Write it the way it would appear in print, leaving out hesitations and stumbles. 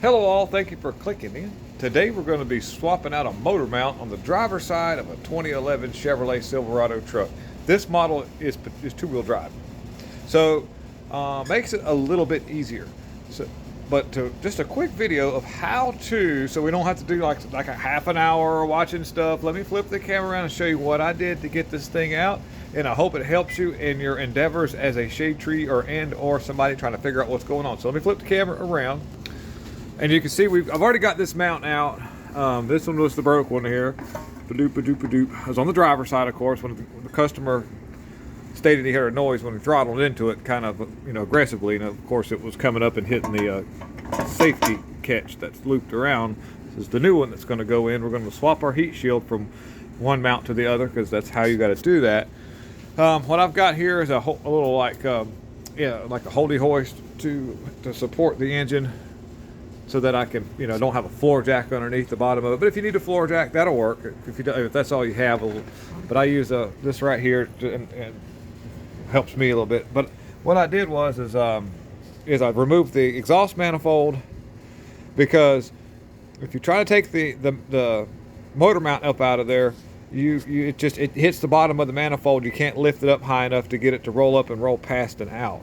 Hello all, thank you for clicking in. Today we're going to be swapping out a motor mount on the driver's side of a 2011 Chevrolet Silverado truck. This model is two-wheel drive, so makes it a little bit easier. Just a quick video of how to, so we don't have to do like a half an hour watching stuff. Let me flip the camera around and show you what I did to get this thing out, and I hope it helps you in your endeavors as a shade tree or somebody trying to figure out what's going on. So let me flip the camera around. And you can see I've already got this mount out. This one was the broke one here. I was on the driver's side, of course, when the customer stated he heard a noise when he throttled into it kind of aggressively. And of course it was coming up and hitting the safety catch that's looped around. This is the new one that's going to go in. We're going to swap our heat shield from one mount to the other because that's how you got to do that. What I've got here is a little like a holding hoist to support the engine, so that I can, don't have a floor jack underneath the bottom of it. But if you need a floor jack, that'll work. If that's all you have. But I use this right here and helps me a little bit. But what I did is I removed the exhaust manifold, because if you try to take the motor mount up out of there, it hits the bottom of the manifold. You can't lift it up high enough to get it to roll up and roll past and out.